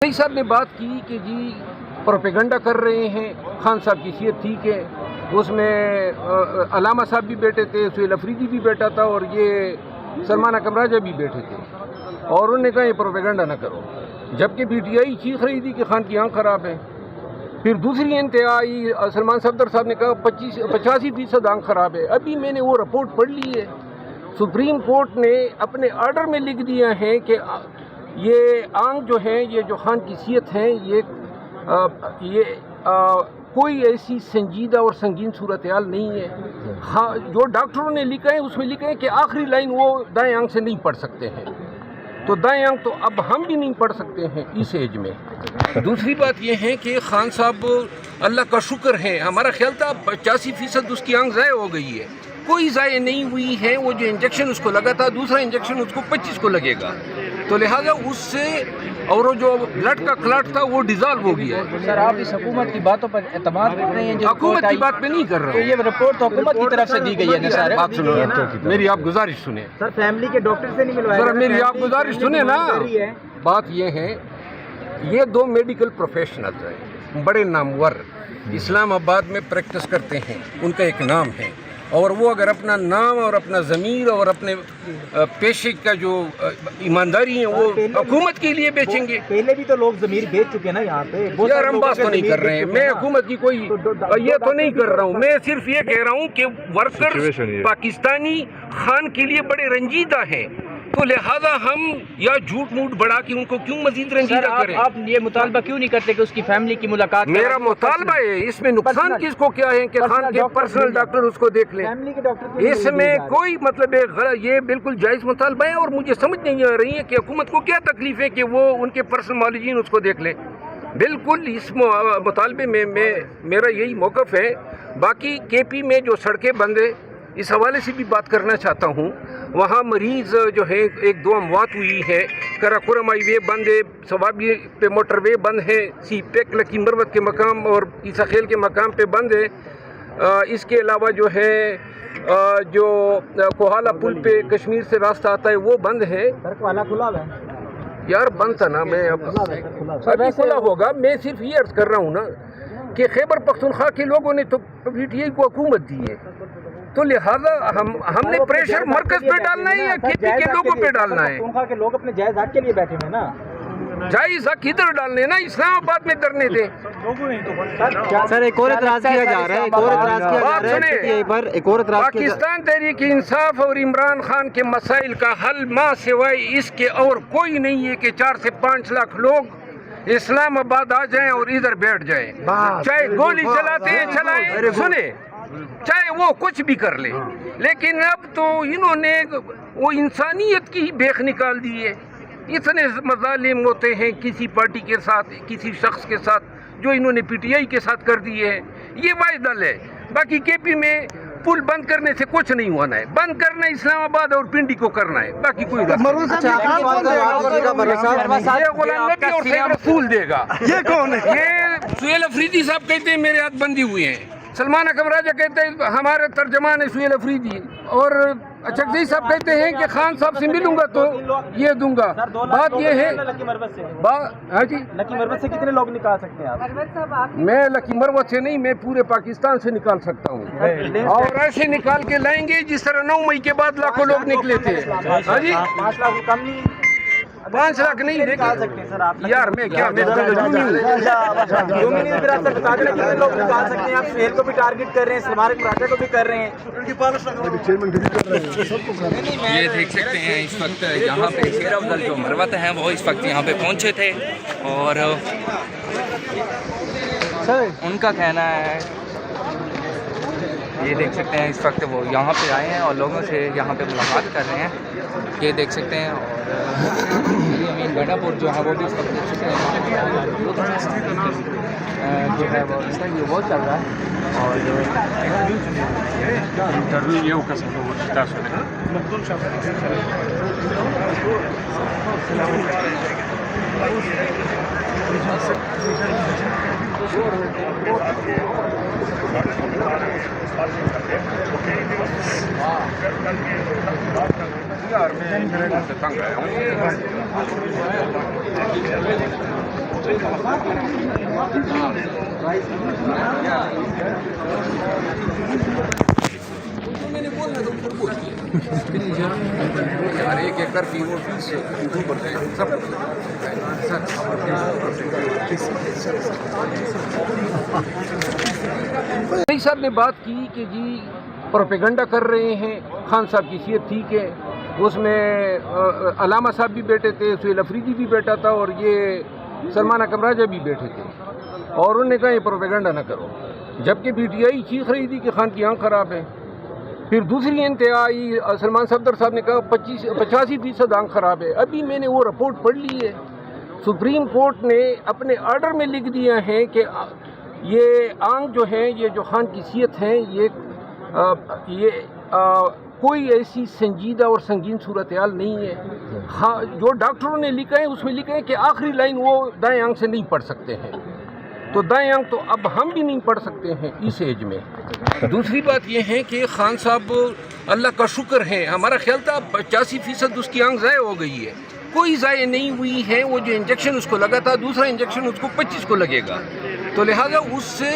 کئی صاحب نے بات کی کہ جی پروپیگنڈا کر رہے ہیں، خان صاحب کی صحت ٹھیک ہے، اس میں علامہ صاحب بھی بیٹھے تھے، سہیل افریدی بھی بیٹھا تھا اور یہ سلمان اکرم راجہ بھی بیٹھے تھے، اور انہوں نے کہا یہ پروپیگنڈا نہ کرو، جبکہ پی ٹی آئی چیخ رہی تھی کہ خان کی آنکھ خراب ہے۔ پھر دوسری انتہائی سلمان صفدر صاحب نے کہا 85% آنکھ خراب ہے۔ ابھی میں نے وہ رپورٹ پڑھ لی ہے، سپریم کورٹ نے اپنے آرڈر میں لکھ دیا ہے کہ یہ آنکھ جو ہیں، یہ جو خان کی صحت ہیں، یہ کوئی ایسی سنجیدہ اور سنگین صورتحال نہیں ہے۔ جو ڈاکٹروں نے لکھا ہے اس میں لکھا ہے کہ آخری لائن وہ دائیں آنکھ سے نہیں پڑھ سکتے ہیں، تو دائیں آنکھ تو اب ہم بھی نہیں پڑھ سکتے ہیں اس ایج میں۔ دوسری بات یہ ہے کہ خان صاحب اللہ کا شکر ہے، ہمارا خیال تھا 85% اس کی آنکھ ضائع ہو گئی ہے، کوئی ضائع نہیں ہوئی ہے۔ وہ جو انجیکشن اس کو لگا تھا، دوسرا انجیکشن اس کو 25 کو لگے گا، تو لہٰذا اس سے اور جو بلڈ کا کلاٹ تھا وہ ڈیزالو ہو گیا ہے۔ سر آپ اس حکومت کی باتوں پر اعتماد کر رہے ہیں؟ حکومت کی بات پہ نہیں کر رہا ہوں، یہ رپورٹ تو حکومت کی طرف سے دی گئی ہے نا سر؟ بات سنو، میری آپ گزارش سنیں سر، فیملی کے ڈاکٹر سے نہیں ملوایا؟ ذرا میری آپ گزارش سنیں نا۔ بات یہ ہے، یہ دو میڈیکل پروفیشنلز ہیں، بڑے نامور، اسلام آباد میں پریکٹس کرتے ہیں، ان کا ایک نام ہے، اور وہ اگر اپنا نام اور اپنا ضمیر اور اپنے پیشے کا جو ایمانداری ہے وہ حکومت کے لیے بیچیں گے۔ پہلے بھی تو لوگ ضمیر بیچ چکے نا یہاں پہ۔ یار ہم بات تو نہیں کر رہے ہیں، میں حکومت کی کوئی یہ تو نہیں کر رہا ہوں، میں صرف یہ کہہ رہا ہوں کہ ورکر پاکستانی خان کے لیے بڑے رنجیدہ ہیں، تو لہذا ہم یا جھوٹ موٹ بڑھا کے ان کو کیوں مزید رنجیدہ کریں؟ آپ یہ مطالبہ کیوں نہیں کرتے کہ اس کی فیملی کی ملاقات؟ میرا مطالبہ ہے، اس میں نقصان کس کو کیا ہے کہ خان کے پرسنل ڈاکٹر اس کو دیکھ لیں، اس میں کوئی مطلب یہ بالکل جائز مطالبہ ہے، اور مجھے سمجھ نہیں آ رہی ہے کہ حکومت کو کیا تکلیف ہے کہ وہ ان کے پرسنل معالجین اس کو دیکھ لیں۔ بالکل اس مطالبے میں میرا یہی موقف ہے۔ باقی کے پی میں جو سڑکیں بند ہیں، اس حوالے سے بھی بات کرنا چاہتا ہوں، وہاں مریض جو ہے 1-2 اموات ہوئی ہے، کراکورم ہائی وے بند ہے، سوابی پہ موٹر وے بند ہے، سی پیک لکی مروت کے مقام اور عیسیٰ خیل کے مقام پہ بند ہے۔ اس کے علاوہ جو ہے جو کوہالہ پل پہ کشمیر سے راستہ آتا ہے وہ بند ہے۔ یار بند تھا نا، میں ابھی کھلا ہوگا۔ میں صرف یہ عرض کر رہا ہوں نا کہ خیبر پختونخوا کے لوگوں نے تو پی ٹی آئی کو حکومت دی ہے، تو لہذا ہم نے پریشر مرکز پہ ڈالنا ہے یا کے پی کے لوگوں پہ ڈالنا ہے؟ پختونخوا کے لوگ اپنے جائز حق کے لیے بیٹھے ہیں نا، جائز حق ادھر ڈالنے نا، اسلام آباد میں کرنے تھے۔ سر ایک اور اعتراض کیا جا رہا ہے، پاکستان تحریک انصاف اور عمران خان کے مسائل کا حل ماں سوائے اس کے اور کوئی نہیں ہے کہ 4 سے 5 لاکھ لوگ اسلام آباد آ جائیں اور ادھر بیٹھ جائیں، چاہے گولی چلاتے ہیں چلائیں، سنیں، چاہے وہ کچھ بھی کر لیں، لیکن اب تو انہوں نے وہ انسانیت کی بیخ نکال دی ہے۔ اتنے مظالم ہوتے ہیں کسی پارٹی کے ساتھ، کسی شخص کے ساتھ، جو انہوں نے پی ٹی آئی کے ساتھ کر دیے ہیں، یہ واحد حل ہے۔ باقی کے پی میں پل بند کرنے سے کچھ نہیں ہونا ہے، بند کرنا اسلام آباد اور پنڈی کو کرنا ہے، باقی کوئی یہ غلام نبی اور سید رسول دے گا۔ یہ کون ہے؟ یہ سہیل افریدی صاحد کہتے ہیں میرے ہاتھ بندی ہوئے ہیں، سلمان اکرم راجہ کہتے ہیں ہمارے ترجمان ہے سہیل افریدی، اور اچکزئی صاحب کہتے ہیں کہ خان صاحب سے ملوں گا تو یہ دوں گا۔ بات یہ ہے، ہاں جی، لکی مروت سے کتنے لوگ نکال سکتے ہیں آپ؟ میں لکی مروت سے نہیں، میں پورے پاکستان سے نکال سکتا ہوں، اور ایسے نکال کے لائیں گے جس طرح 9 مئی کے بعد لاکھوں لوگ نکلے تھے۔ ہاں جی، 5 لاکھ کم نہیں، 5 لاکھ نہیں نکال سکتے ہیں سر آپ؟ یار میں کیا، میں کتنے لوگ نکال سکتے ہیں آپ؟ سہیل کو بھی ٹارگٹ کر رہے ہیں، سلمان اکرم راجہ کو بھی کر رہے ہیں۔ یہ دیکھ سکتے ہیں اس وقت یہاں پہ شیر افضل جو مروت ہیں وہ اس وقت یہاں پہ پہنچے تھے، اور ان کا کہنا ہے، یہ دیکھ سکتے ہیں اس وقت وہ یہاں پہ آئے ہیں اور لوگوں سے یہاں پہ ملاقات کر رہے ہیں، یہ دیکھ سکتے ہیں۔ اور امین گڈا پور جو ہے وہ بھی اس وقت دیکھ سکتے ہیں جو ہے وہ چل رہا ہے، اور یار میں यार एक एकड़ की वो फीस सब भाई साहब ने बात की कि जी प्रोपेगंडा कर रहे हैं, खान साहब की सीहत ठीक है, उसमें अलामा साहब भी बैठे थे, सुहेल अफरीदी भी बैठा था और ये सलमान अकम राजा भी बैठे थे और उन्होंने कहा ये प्रोपेगंडा ना करो, जबकि पीटीआई चीख रही थी कि खान की आँख खराब है। फिर दूसरी इंतहा आई, सलमान सफदर साहब ने कहा 85% आँख खराब है। अभी मैंने वो रिपोर्ट पढ़ ली है, सुप्रीम कोर्ट ने अपने आर्डर में लिख दिया है कि ये आँख जो है, ये जो खान की सीहत है, ये कोई ऐसी संजीदा और संगीन सूरत हाल नहीं है। हाँ, जो डॉक्टरों ने लिखा है उसमें लिखा है कि आखिरी लाइन वो दाएं आँख से नहीं पढ़ सकते हैं, तो दाएं आँख तो अब हम भी नहीं पढ़ सकते हैं इस एज में। दूसरी बात यह है कि खान साहब, अल्लाह का शुक्र है, हमारा ख्याल था 85% उसकी आँख ज़ाय हो गई है, कोई ज़ाय नहीं हुई है। वो जो इंजेक्शन उसको लगा था, दूसरा इंजेक्शन उसको 25 को लगेगा, तो लिहाजा उससे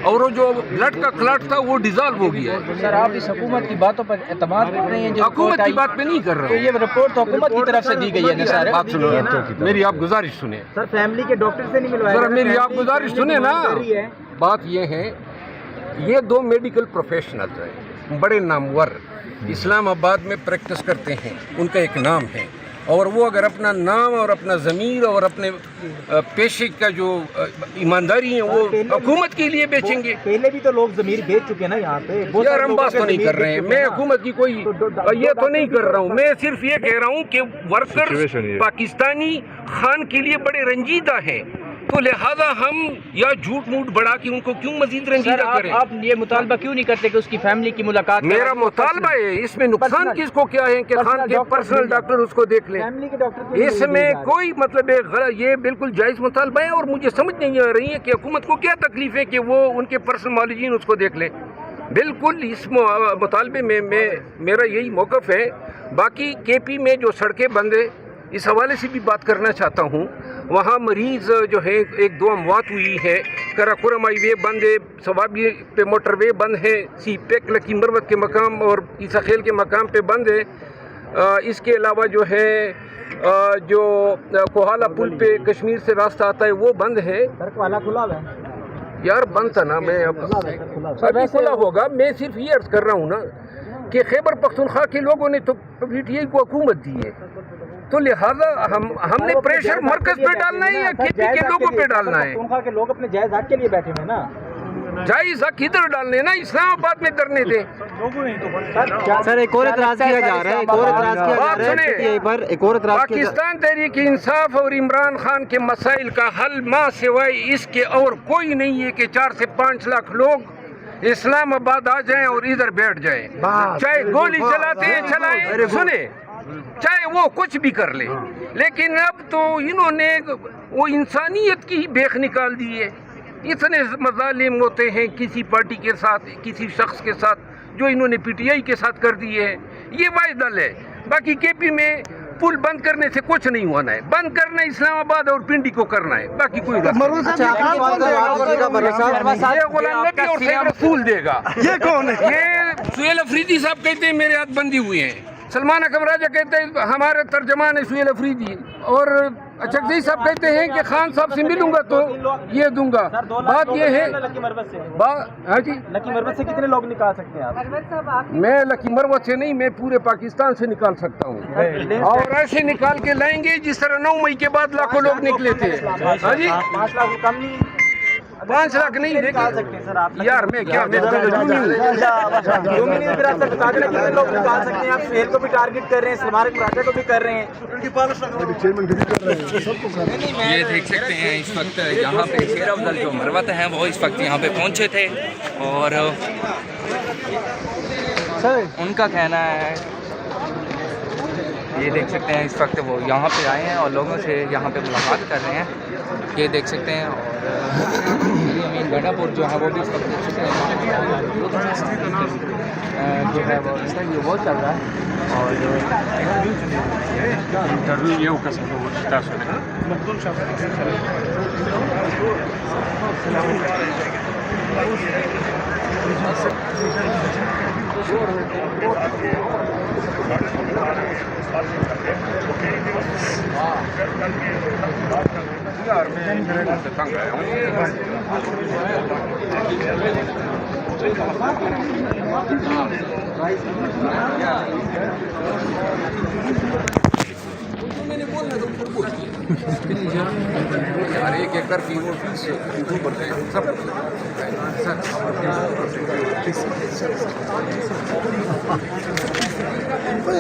और वो जो ब्लड का क्लॉट था वो डिजॉल्व हो गया है। सर, आप इस हुकूमत की बातों पर एतमाद कर रहे हैं? हुकूमत की बात पे नहीं कर रहा हूँ, ये रिपोर्ट तो हुकूमत की तरफ से दी गई है ना सर। बात सुनो, मेरी आप गुजारिश सुने सर, फैमिली के डॉक्टर से नहीं मिलवाया सर, मेरी आप गुजारिश सुने ना। बात ये है, ये दो मेडिकल प्रोफेशनल हैं, बड़े नामवर, इस्लामाबाद में प्रैक्टिस करते हैं, उनका एक नाम है, और वो अगर अपना नाम और अपना ज़मीर और अपने पेशे का जो ईमानदारी है वो हुकूमत के लिए बेचेंगे। पहले भी तो लोग ज़मीर बेच चुके हैं ना यहाँ पे। यार हम बात तो नहीं कर रहे हैं, मैं हुकूमत की कोई ये तो नहीं कर रहा हूँ, मैं सिर्फ ये कह रहा हूँ कि वर्कर्स पाकिस्तानी खान के लिए बड़े रंजीदा हैं, तो लिहाजा हम या झूठ मूठ बढ़ा के उनको क्यों मजीद रंजीदा करें? आप ये मुतालबा क्यों नहीं करते कि उसकी फैमिली की मुलाकात? मेरा मुतालबा है, इसमें नुकसान किसको क्या है कि खान के पर्सनल डॉक्टर उसको देख लें, फैमिली के डॉक्टर इसमें कोई मतलब ये बिल्कुल जायज़ मुतालबा है। और मुझे समझ नहीं आ रही है कि हुकूमत को क्या तकलीफ है कि वो उनके पर्सनल मालिजीन उसको देख लें। बिल्कुल इस मुतालबे में मेरा यही मौक़िफ़ है। बाकी KP में जो सड़कें बंद है, इस हवाले से भी बात करना चाहता हूँ। वहाँ मरीज़ जो है, 1-2 अमवात हुई है, कराकोरम हाईवे बंद है, सवाबी पे मोटरवे बंद है, CPEC लकी मरवत के मकाम और ईसा खेल के मकाम पे बंद है। इसके अलावा जो है जो कोहाला पुल पे कश्मीर से रास्ता आता है वो बंद है। सड़क वाला खुला है यार, बंद था ना, मैं अब अभी खुला होगा। मैं सिर्फ ये अर्ज कर रहा हूँ ना कि खैबर पख्तूनख्वा के लोगों ने तो PTI को हुकूमत दी है, तो लिहाजा हमने प्रेशर मरकज पे डालना है या KP के लोगों पे डालना है? पख्तूनख्वा के लोग अपने जायज़ हक के लिए बैठे हैं ना, जायज़ हक किधर डालने ना, इस्लामाबाद में करने दें। सर, एक और इतराज़ किया जा रहा है, एक और इतराज़ किया जा रहा है PTI पर, एक और इतराज़ किया। पाकिस्तान तहरीक इंसाफ और इमरान खान के मसाइल का हल माँ सिवाय इसके और कोई नहीं है कि 4 से 5 लाख लोग इस्लामाबाद आ जाएं और इधर बैठ जाएं, चाहे गोली चलाते हैं चलाएं, सुने, चाहे वो कुछ भी कर ले। लेकिन अब तो इन्होंने वो इंसानियत की बेख निकाल दी है। इतने मज़ालिम होते हैं किसी पार्टी के साथ, किसी शख्स के साथ, जो इन्होंने PTI के साथ कर दिए है। ये वाहिद दल है। बाकी KP में पुल बंद करने से कुछ नहीं होना है, बंद करना है इस्लामाबाद और पिंडी को करना है, बाकी कोई अच्छा, ये गुलाम नबी और सैयद रसूल देगा। ये कौन है? ये सुहेल अफरीदी साहब कहते हैं मेरे हाथ बंदी हुए हैं, सलमान अकम राजा कहते हैं हमारे तर्जमान है सुहेल अफरीदी, और अचकज़ई साहब कहते हैं कि खान साहब से मिलूंगा तो ये दूंगा। बात ये है, हाँ जी, लकी मरवत से कितने लोग निकाल सकते हैं आप? मैं लकी मरवत से नहीं, मैं पूरे पाकिस्तान से निकाल सकता हूँ, और ऐसे निकाल के लाएंगे जिस तरह 9 मई के बाद लाखों लोग निकले थे। हाँ जी, 5 लाख कम नहीं, 5 लाख नहीं निकाल सकते सर आप। यार मैं क्या, मैं कितने लोग निकाल सकते हैं आप? सुहेल को भी टारगेट कर रहे हैं, सलमान राजा को भी कर रहे हैं। ये देख सकते हैं इस वक्त यहाँ पे शेर अफजल जो मरवत हैं वो इस वक्त यहाँ पे पहुँचे थे, और उनका कहना है, ये देख सकते हैं इस वक्त वो यहाँ पे आए हैं और लोगों से यहाँ पे मुलाकात कर रहे हैं, ये देख सकते हैं। और मीन गढ़ापुर जो है वो भी इस वक्त देख सकते हैं जो है वो इंटरव्यू वो चल रहा है, और यार 1 एकड़ की वो फीस सब